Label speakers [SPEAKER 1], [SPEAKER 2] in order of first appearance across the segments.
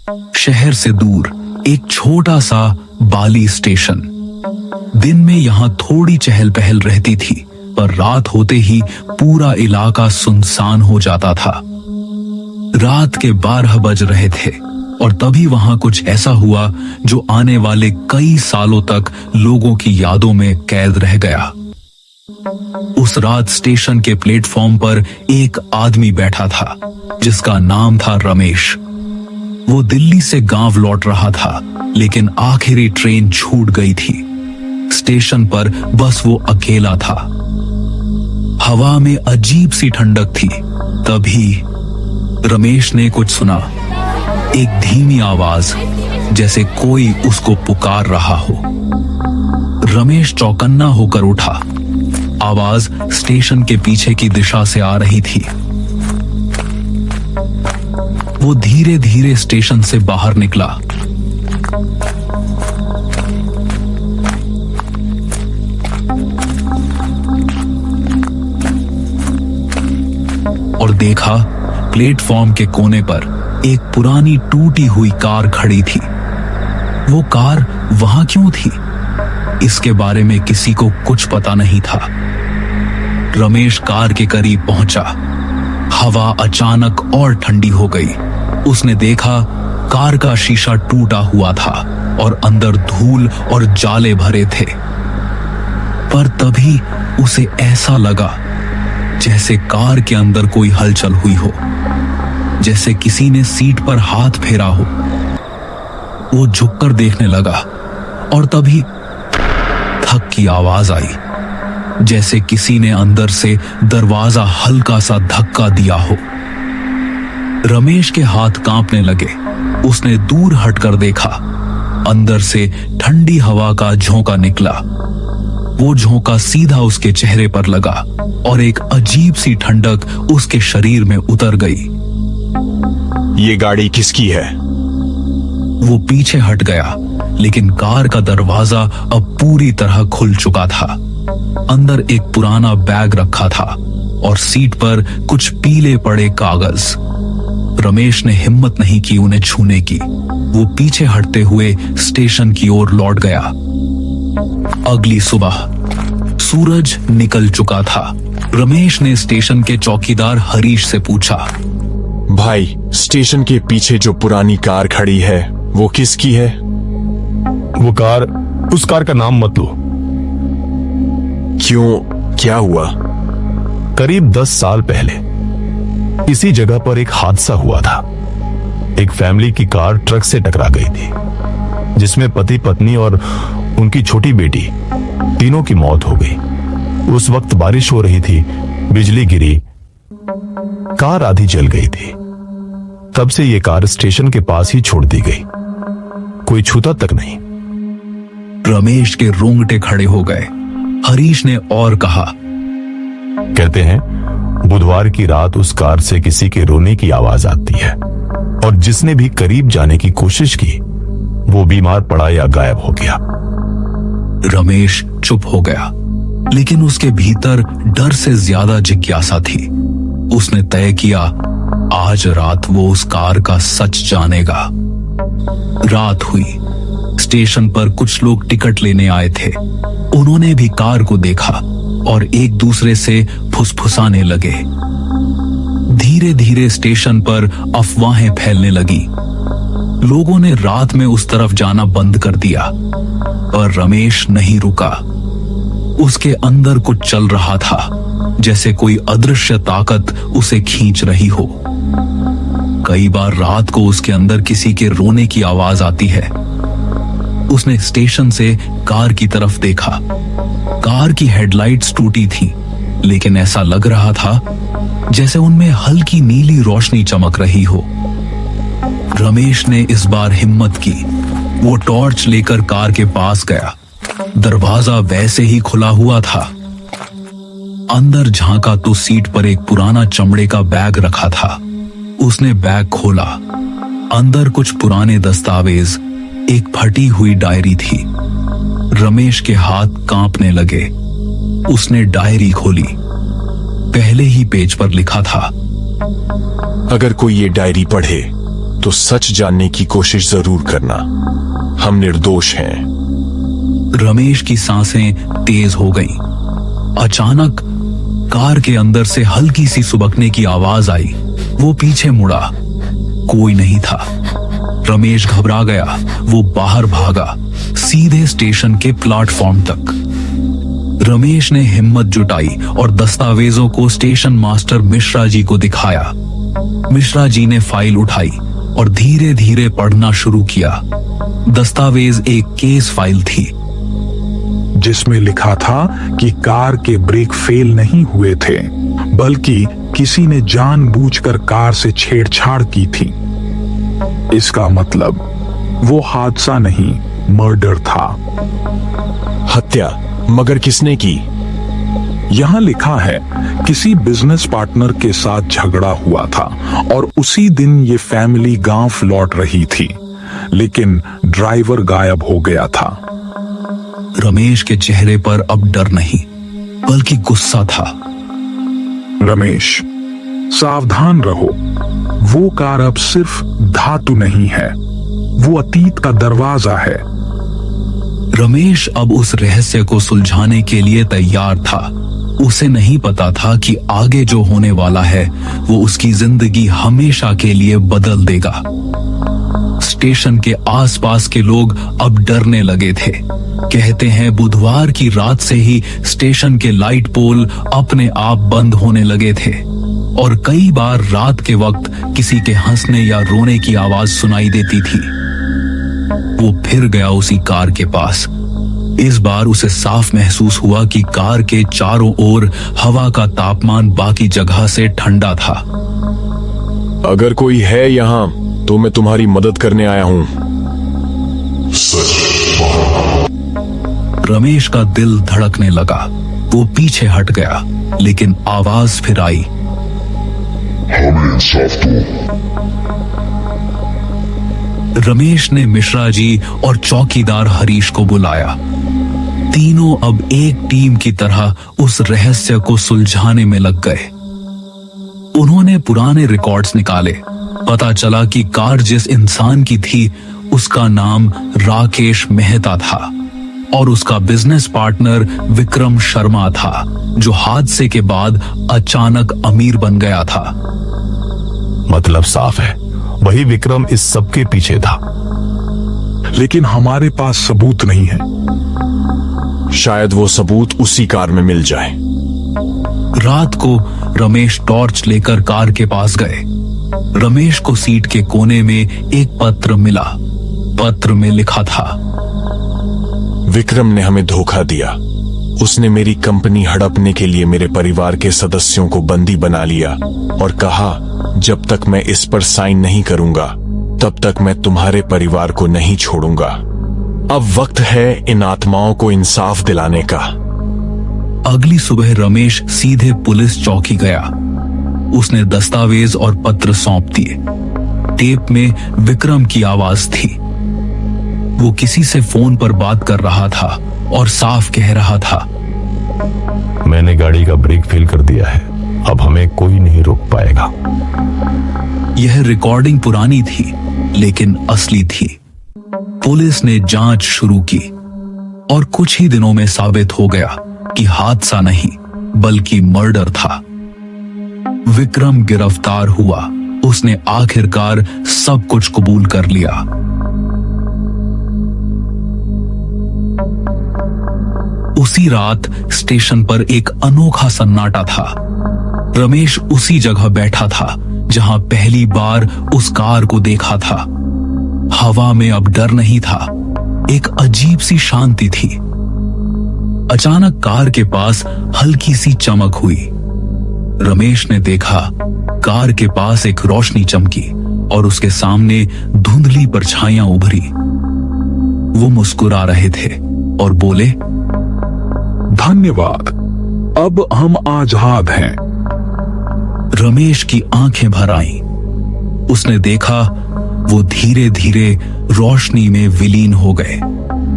[SPEAKER 1] शहर से दूर एक छोटा सा बाली स्टेशन। दिन में यहाँ थोड़ी चहल पहल रहती थी, पर रात होते ही पूरा इलाका सुनसान हो जाता था। रात के 12 बज रहे थे और तभी वहां कुछ ऐसा हुआ जो आने वाले कई सालों तक लोगों की यादों में कैद रह गया। उस रात स्टेशन के प्लेटफॉर्म पर एक आदमी बैठा था जिसका नाम था रमेश। वो दिल्ली से गांव लौट रहा था, लेकिन आखिरी ट्रेन छूट गई थी। स्टेशन पर बस वो अकेला था। हवा में अजीब सी ठंडक थी। तभी रमेश ने कुछ सुना, एक धीमी आवाज, जैसे कोई उसको पुकार रहा हो। रमेश चौकन्ना होकर उठा। आवाज स्टेशन के पीछे की दिशा से आ रही थी। वो धीरे धीरे स्टेशन से बाहर निकला। और देखा, प्लेटफॉर्म के कोने पर एक पुरानी टूटी हुई कार खड़ी थी। वो कार वहां क्यों थी, इसके बारे में किसी को कुछ पता नहीं था। रमेश कार के करीब पहुंचा। हवा अचानक और ठंडी हो गई। उसने देखा कार का शीशा टूटा हुआ था और अंदर धूल और जाले भरे थे। पर तभी उसे ऐसा लगा जैसे कार के अंदर कोई हलचल हुई हो, जैसे किसी ने सीट पर हाथ फेरा हो। वो झुककर देखने लगा और तभी धक की आवाज आई, जैसे किसी ने अंदर से दरवाजा हल्का सा धक्का दिया हो। रमेश के हाथ कांपने लगे। उसने दूर हटकर देखा। अंदर से ठंडी हवा का झोंका निकला। वो झोंका सीधा उसके चेहरे पर लगा और एक अजीब सी ठंडक उसके शरीर में उतर गई।
[SPEAKER 2] ये गाड़ी किसकी है?
[SPEAKER 1] वो पीछे हट गया, लेकिन कार का दरवाजा अब पूरी तरह खुल चुका था। अंदर एक पुराना बैग रखा था और सीट पर कुछ पीले पड़े कागज। रमेश ने हिम्मत नहीं की उन्हें छूने की। वो पीछे हटते हुए स्टेशन की ओर लौट गया। अगली सुबह सूरज निकल चुका था। रमेश ने स्टेशन के चौकीदार हरीश से पूछा,
[SPEAKER 2] भाई, स्टेशन के पीछे जो पुरानी कार खड़ी है वो किसकी है?
[SPEAKER 3] उस कार का नाम मत लो।
[SPEAKER 2] क्यों, क्या हुआ?
[SPEAKER 3] करीब 10 साल पहले इसी जगह पर एक हादसा हुआ था। एक फैमिली की कार ट्रक से टकरा गई थी, जिसमें पति पत्नी और उनकी छोटी बेटी तीनों की मौत हो गई। उस वक्त बारिश हो रही थी, बिजली गिरी, कार आधी जल गई थी। तब से ये कार स्टेशन के पास ही छोड़ दी गई, कोई छूता तक नहीं।
[SPEAKER 1] रमेश के रोंगटे खड़े हो गए। हरीश ने और कहा,
[SPEAKER 3] कहते हैं बुधवार की रात उस कार से किसी के रोने की आवाज आती है और जिसने भी करीब जाने की कोशिश की वो बीमार पड़ा या गायब हो गया।
[SPEAKER 1] रमेश चुप हो गया, लेकिन उसके भीतर डर से ज्यादा जिज्ञासा थी। उसने तय किया, आज रात वो उस कार का सच जानेगा। रात हुई। स्टेशन पर कुछ लोग टिकट लेने आए थे। उन्होंने भी कार को देखा और एक दूसरे से फुसफुसाने लगे। धीरे धीरे स्टेशन पर अफवाहें फैलने लगी। लोगों ने रात में उस तरफ जाना बंद कर दिया, पर रमेश नहीं रुका। उसके अंदर कुछ चल रहा था, जैसे कोई अदृश्य ताकत उसे खींच रही हो। कई बार रात को उसके अंदर किसी के रोने की आवाज आती है। उसने स्टेशन से कार की तरफ देखा। कार की हेडलाइट्स टूटी थी, लेकिन ऐसा लग रहा था जैसे उनमें हल्की नीली रोशनी चमक रही हो। रमेश ने इस बार हिम्मत की। वो टॉर्च लेकर कार के पास गया। दरवाजा वैसे ही खुला हुआ था। अंदर झांका तो सीट पर एक पुराना चमड़े का बैग रखा था। उसने बैग खोला। अंदर कुछ पुराने दस्तावेज, एक फटी हुई डायरी थी। रमेश के हाथ कांपने लगे। उसने डायरी खोली। पहले ही पेज पर लिखा था,
[SPEAKER 2] अगर कोई ये डायरी पढ़े तो सच जानने की कोशिश जरूर करना। हम निर्दोष हैं।
[SPEAKER 1] रमेश की सांसें तेज हो गईं। अचानक कार के अंदर से हल्की सी सुबकने की आवाज आई। वो पीछे मुड़ा, कोई नहीं था। रमेश घबरा गया। वो बाहर भागा, सीधे स्टेशन के प्लेटफॉर्म तक। रमेश ने हिम्मत जुटाई और दस्तावेजों को स्टेशन मास्टर मिश्रा जी को दिखाया। मिश्रा जी ने फाइल उठाई और धीरे धीरे पढ़ना शुरू किया। दस्तावेज एक केस फाइल थी
[SPEAKER 4] जिसमें लिखा था कि कार के ब्रेक फेल नहीं हुए थे, बल्कि किसी ने जानबूझकर कार से छेड़छाड़ की थी। इसका मतलब वो हादसा नहीं, मर्डर था।
[SPEAKER 2] हत्या मगर किसने की?
[SPEAKER 4] यहां लिखा है किसी बिजनेस पार्टनर के साथ झगड़ा हुआ था और उसी दिन ये फैमिली गांव लौट रही थी, लेकिन ड्राइवर गायब हो गया था।
[SPEAKER 1] रमेश के चेहरे पर अब डर नहीं, बल्कि गुस्सा था।
[SPEAKER 4] रमेश, सावधान रहो। वो कार अब सिर्फ धातु नहीं है, वो अतीत का दरवाजा है।
[SPEAKER 1] रमेश अब उस रहस्य को सुलझाने के लिए तैयार था। उसे नहीं पता था कि आगे जो होने वाला है वो उसकी जिंदगी हमेशा के लिए बदल देगा। स्टेशन के आसपास के लोग अब डरने लगे थे। कहते हैं बुधवार की रात से ही स्टेशन के लाइट पोल अपने आप बंद होने लगे थे और कई बार रात के वक्त किसी के हंसने या रोने की आवाज सुनाई देती थी। वो फिर गया उसी कार के पास। इस बार उसे साफ महसूस हुआ कि कार के चारों ओर हवा का तापमान बाकी जगह से ठंडा था।
[SPEAKER 2] अगर कोई है यहाँ तो मैं तुम्हारी मदद करने आया हूँ।
[SPEAKER 1] रमेश का दिल धड़कने लगा। वो पीछे हट गया, लेकिन आवाज फिर आई,
[SPEAKER 5] हमें इंसाफ दो।
[SPEAKER 1] रमेश ने मिश्रा जी और चौकीदार हरीश को बुलाया। तीनों अब एक टीम की तरह उस रहस्य को सुलझाने में लग गए। उन्होंने पुराने रिकॉर्ड्स निकाले। पता चला कि कार जिस इंसान की थी उसका नाम राकेश मेहता था और उसका बिजनेस पार्टनर विक्रम शर्मा था, जो हादसे के बाद अचानक अमीर बन गया था।
[SPEAKER 3] मतलब साफ है, वही विक्रम इस सब के पीछे था।
[SPEAKER 4] लेकिन हमारे पास सबूत नहीं है।
[SPEAKER 2] शायद वो सबूत उसी कार में मिल जाए।
[SPEAKER 1] रात को रमेश टॉर्च लेकर कार के पास गए। रमेश को सीट के कोने में एक पत्र मिला। पत्र में लिखा था,
[SPEAKER 2] विक्रम ने हमें धोखा दिया। उसने मेरी कंपनी हड़पने के लिए मेरे परिवार के सदस्यों को बंदी बना लिया और कहा जब तक मैं इस पर साइन नहीं करूंगा तब तक मैं तुम्हारे परिवार को नहीं छोड़ूंगा। अब वक्त है इन आत्माओं को इंसाफ दिलाने का।
[SPEAKER 1] अगली सुबह रमेश सीधे पुलिस चौकी गया। उसने दस्तावेज और पत्र सौंप दिए। टेप में विक्रम की आवाज थी। वो किसी से फोन पर बात कर रहा था और साफ कह रहा था,
[SPEAKER 3] मैंने गाड़ी का ब्रेक फेल कर दिया है, अब हमें कोई नहीं रोक पाएगा।
[SPEAKER 1] यह रिकॉर्डिंग पुरानी थी, लेकिन असली थी। पुलिस ने जांच शुरू की और कुछ ही दिनों में साबित हो गया कि हादसा नहीं बल्कि मर्डर था। विक्रम गिरफ्तार हुआ। उसने आखिरकार सब कुछ कबूल कर लिया। उसी रात स्टेशन पर एक अनोखा सन्नाटा था। रमेश उसी जगह बैठा था जहां पहली बार उस कार को देखा था। हवा में अब डर नहीं था, एक अजीब सी शांति थी। अचानक कार के पास हल्की सी चमक हुई। रमेश ने देखा कार के पास एक रोशनी चमकी और उसके सामने धुंधली परछाइयां उभरी। वो मुस्कुरा रहे थे और बोले,
[SPEAKER 4] धन्यवाद, अब हम आजाद हैं।
[SPEAKER 1] रमेश की आंखें भर आईं। उसने देखा वो धीरे धीरे रोशनी में विलीन हो गए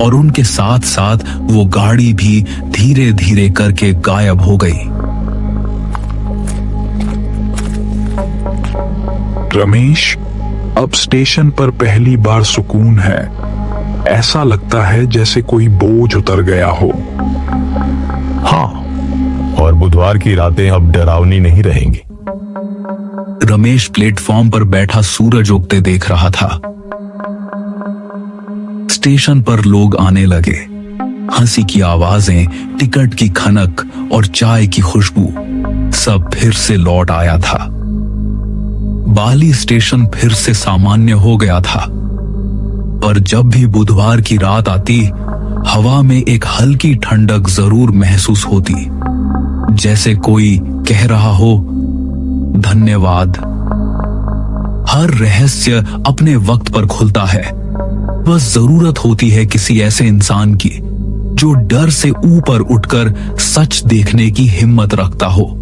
[SPEAKER 1] और उनके साथ साथ वो गाड़ी भी धीरे धीरे करके गायब हो गई।
[SPEAKER 4] रमेश, अब स्टेशन पर पहली बार सुकून है। ऐसा लगता है जैसे कोई बोझ उतर गया हो।
[SPEAKER 3] हाँ, और बुधवार की रातें अब डरावनी नहीं रहेंगी।
[SPEAKER 1] रमेश प्लेटफॉर्म पर बैठा सूरज उगते देख रहा था। स्टेशन पर लोग आने लगे। हंसी की आवाजें, टिकट की खनक और चाय की खुशबू सब फिर से लौट आया था। बाली स्टेशन फिर से सामान्य हो गया था। पर जब भी बुधवार की रात आती, हवा में एक हल्की ठंडक जरूर महसूस होती, जैसे कोई कह रहा हो धन्यवाद। हर रहस्य अपने वक्त पर खुलता है। बस जरूरत होती है किसी ऐसे इंसान की जो डर से ऊपर उठकर सच देखने की हिम्मत रखता हो।